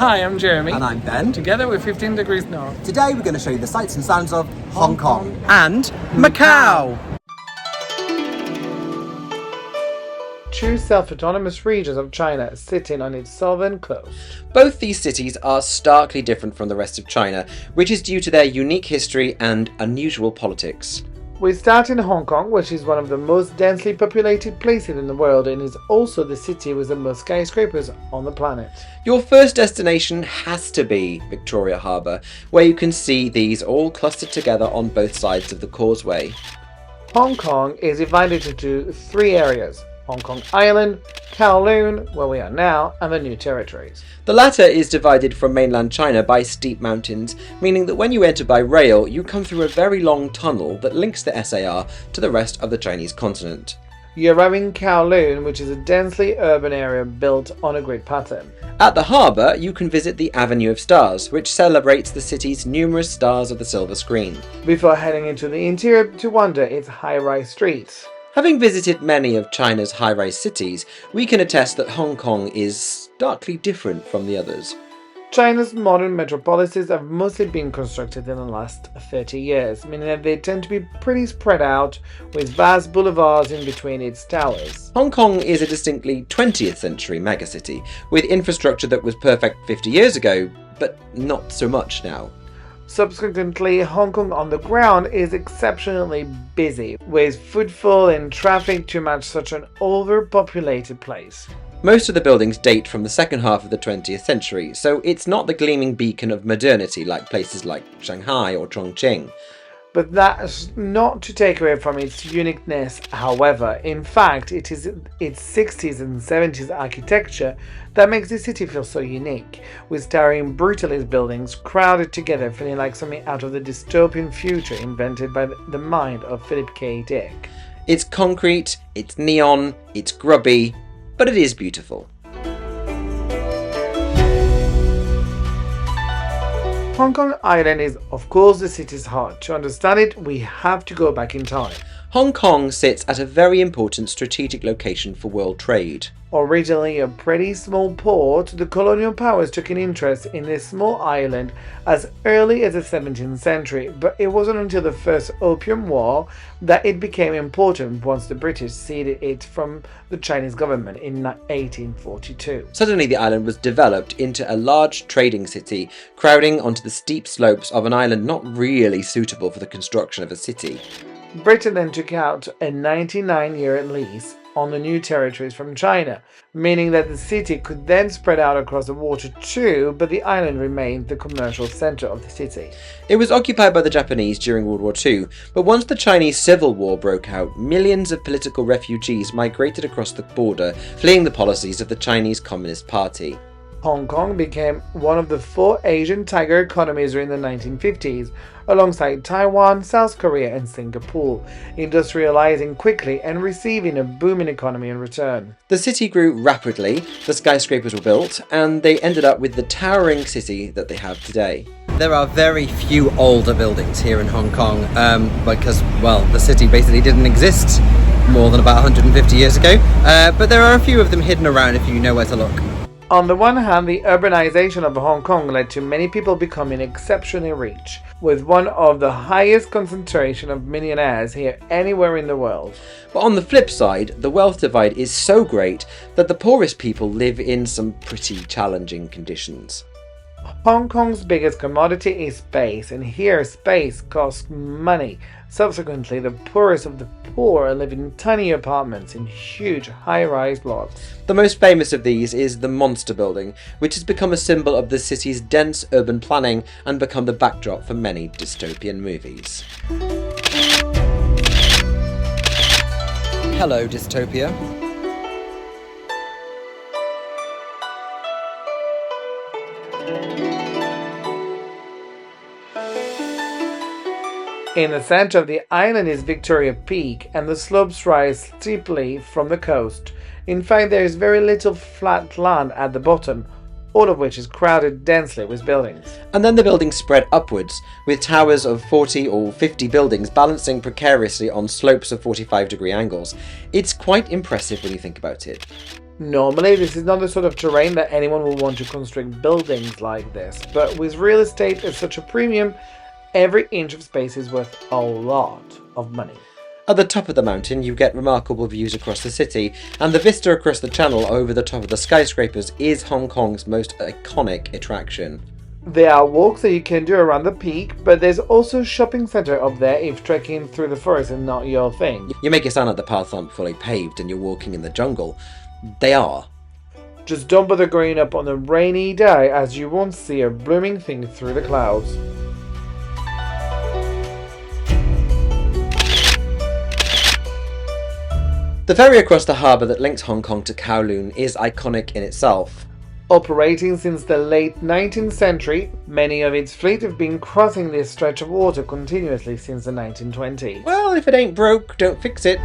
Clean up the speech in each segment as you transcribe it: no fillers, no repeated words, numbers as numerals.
Hi, I'm Jeremy. And I'm Ben. Together we're 15 Degrees North. Today we're going to show you the sights and sounds of Hong Kong and Macau. Two self-autonomous regions of China sitting on its southern coast. Both these cities are starkly different from the rest of China, which is due to their unique history and unusual politics. We start in Hong Kong, which is one of the most densely populated places in the world and is also the city with the most skyscrapers on the planet. Your first destination has to be Victoria Harbour, where you can see these all clustered together on both sides of the causeway. Hong Kong is divided into three areas: Hong Kong Island, Kowloon, where we are now, and the New Territories. The latter is divided from mainland China by steep mountains, meaning that when you enter by rail, you come through a very long tunnel that links the SAR to the rest of the Chinese continent. You arrive in Kowloon, which is a densely urban area built on a grid pattern. At the harbour, you can visit the Avenue of Stars, which celebrates the city's numerous stars of the silver screen. Before heading into the interior to wander its high-rise streets. Having visited many of China's high-rise cities, we can attest that Hong Kong is starkly different from the others. China's modern metropolises have mostly been constructed in the last 30 years, meaning that they tend to be pretty spread out, with vast boulevards in between its towers. Hong Kong is a distinctly 20th century megacity, with infrastructure that was perfect 50 years ago, but not so much now. Subsequently, Hong Kong on the ground is exceptionally busy, with footfall and traffic to match such an overpopulated place. Most of the buildings date from the second half of the 20th century, so it's not the gleaming beacon of modernity like places like Shanghai or Chongqing. But that's not to take away from its uniqueness, however. In fact, it is its 60s and 70s architecture that makes the city feel so unique, with towering brutalist buildings crowded together feeling like something out of the dystopian future invented by the mind of Philip K. Dick. It's concrete, it's neon, it's grubby, but it is beautiful. Hong Kong Island is, of course, the city's heart. To understand it, we have to go back in time. Hong Kong sits at a very important strategic location for world trade. Originally a pretty small port, the colonial powers took an interest in this small island as early as the 17th century, but it wasn't until the First Opium War that it became important once the British ceded it from the Chinese government in 1842. Suddenly the island was developed into a large trading city, crowding onto the steep slopes of an island not really suitable for the construction of a city. Britain then took out a 99-year lease on the New Territories from China, meaning that the city could then spread out across the water too, but the island remained the commercial center of the city. It was occupied by the Japanese during World War II, but once the Chinese Civil War broke out, millions of political refugees migrated across the border, fleeing the policies of the Chinese Communist Party. Hong Kong became one of the four Asian tiger economies during the 1950s, alongside Taiwan, South Korea and Singapore, industrializing quickly and receiving a booming economy in return. The city grew rapidly, the skyscrapers were built, and they ended up with the towering city that they have today. There are very few older buildings here in Hong Kong because, well, the city basically didn't exist more than about 150 years ago, but there are a few of them hidden around if you know where to look. On the one hand, the urbanization of Hong Kong led to many people becoming exceptionally rich, with one of the highest concentration of millionaires here anywhere in the world. But on the flip side, the wealth divide is so great that the poorest people live in some pretty challenging conditions. Hong Kong's biggest commodity is space, and here space costs money. Subsequently, the poorest of the poor live in tiny apartments in huge high-rise blocks. The most famous of these is the Monster building, which has become a symbol of the city's dense urban planning and become the backdrop for many dystopian movies. Hello, dystopia. In the center of the island is Victoria Peak, and the slopes rise steeply from the coast. In fact, there is very little flat land at the bottom, all of which is crowded densely with buildings. And then the buildings spread upwards, with towers of 40 or 50 buildings balancing precariously on slopes of 45-degree angles. It's quite impressive when you think about it. Normally, this is not the sort of terrain that anyone will want to construct buildings like this, but with real estate at such a premium, every inch of space is worth a lot of money. At the top of the mountain, you get remarkable views across the city, and the vista across the channel over the top of the skyscrapers is Hong Kong's most iconic attraction. There are walks that you can do around the peak, but there's also a shopping centre up there if trekking through the forest is not your thing. You make it sound like the paths aren't fully paved and you're walking in the jungle. They are. Just don't bother going up on a rainy day, as you won't see a blooming thing through the clouds. The ferry across the harbour that links Hong Kong to Kowloon is iconic in itself. Operating since the late 19th century, many of its fleet have been crossing this stretch of water continuously since the 1920s. Well, if it ain't broke, don't fix it.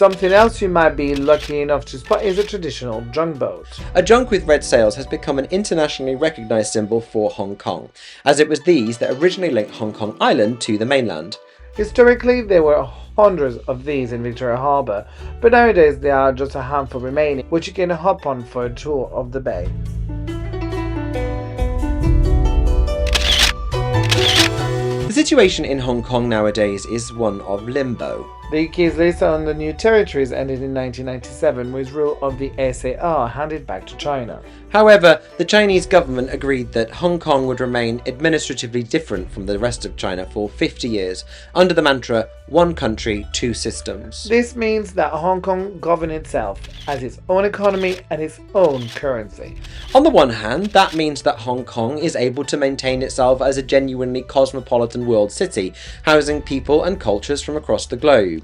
Something else you might be lucky enough to spot is a traditional junk boat. A junk with red sails has become an internationally recognised symbol for Hong Kong, as it was these that originally linked Hong Kong Island to the mainland. Historically, there were hundreds of these in Victoria Harbour, but nowadays there are just a handful remaining, which you can hop on for a tour of the bay. The situation in Hong Kong nowadays is one of limbo. The UK's list on the new territories ended in 1997 with rule of the SAR handed back to China. However, the Chinese government agreed that Hong Kong would remain administratively different from the rest of China for 50 years, under the mantra, one country, two systems. This means that Hong Kong governs itself, has its own economy and its own currency. On the one hand, that means that Hong Kong is able to maintain itself as a genuinely cosmopolitan world city, housing people and cultures from across the globe.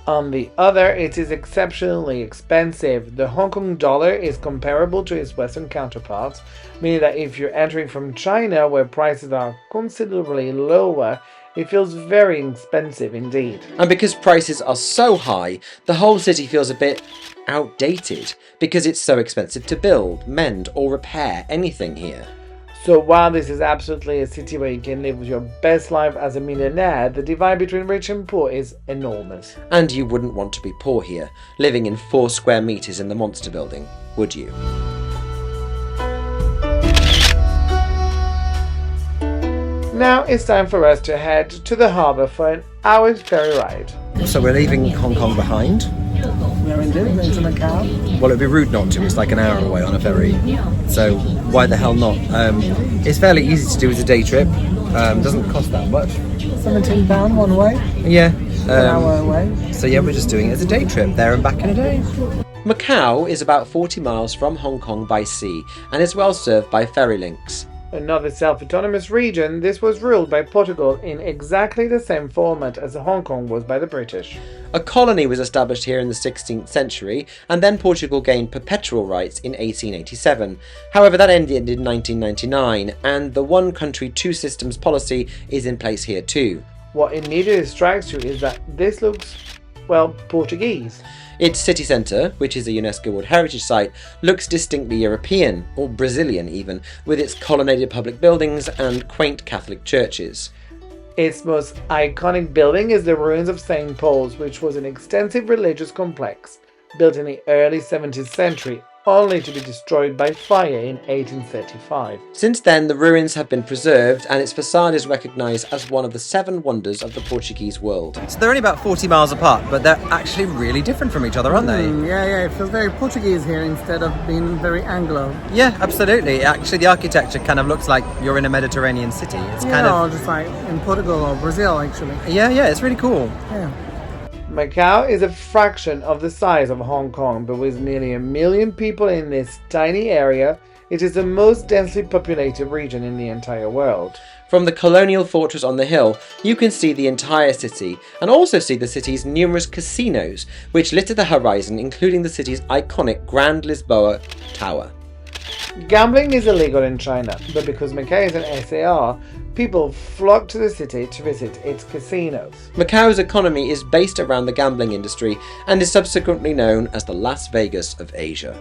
On the other, it is exceptionally expensive. The Hong Kong dollar is comparable to its Western counterparts, meaning that if you're entering from China, where prices are considerably lower, it feels very expensive indeed. And because prices are so high, the whole city feels a bit outdated, because it's so expensive to build, mend, or repair anything here. So while this is absolutely a city where you can live your best life as a millionaire, the divide between rich and poor is enormous. And you wouldn't want to be poor here, living in 4 square meters in the Monster building, would you? Now it's time for us to head to the harbour for an hour's ferry ride. So we're leaving Hong Kong behind. We're indeed going to Macau. Well, it'd be rude not to. It's like an hour away on a ferry. So why the hell not? It's fairly easy to do as a day trip. Doesn't cost that much. £17 one way, Yeah. an hour away. So yeah, we're just doing it as a day trip, there and back in a day. Macau is about 40 miles from Hong Kong by sea and is well served by ferry links. Another self-autonomous region, this was ruled by Portugal in exactly the same format as Hong Kong was by the British. A colony was established here in the 16th century, and then Portugal gained perpetual rights in 1887. However, that ended in 1999, and the one country, two systems policy is in place here too. What immediately strikes you is that this looks, well, Portuguese. Its city centre, which is a UNESCO World Heritage Site, looks distinctly European, or Brazilian even, with its colonnaded public buildings and quaint Catholic churches. Its most iconic building is the ruins of St. Paul's, which was an extensive religious complex built in the early 17th century, only to be destroyed by fire in 1835. Since then, the ruins have been preserved, and its facade is recognised as one of the 7 wonders of the Portuguese world. So they're only about 40 miles apart, but they're actually really different from each other, aren't they? Yeah, it feels very Portuguese here instead of being very Anglo. Yeah, absolutely. Actually, the architecture kind of looks like you're in a Mediterranean city. It's kind of just like in Portugal or Brazil, actually. yeah, it's really cool. Yeah. Macau is a fraction of the size of Hong Kong, but with nearly 1 million people in this tiny area, It is the most densely populated region in the entire world. From the colonial fortress on the hill, you can see the entire city, and also see the city's numerous casinos, which litter the horizon, including the city's iconic Grand Lisboa Tower. Gambling is illegal in China, but because Macau is an SAR, people flock to the city to visit its casinos. Macau's economy is based around the gambling industry and is subsequently known as the Las Vegas of Asia.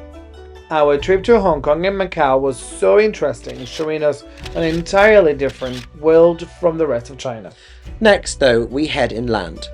Our trip to Hong Kong and Macau was so interesting, showing us an entirely different world from the rest of China. Next, though, we head inland.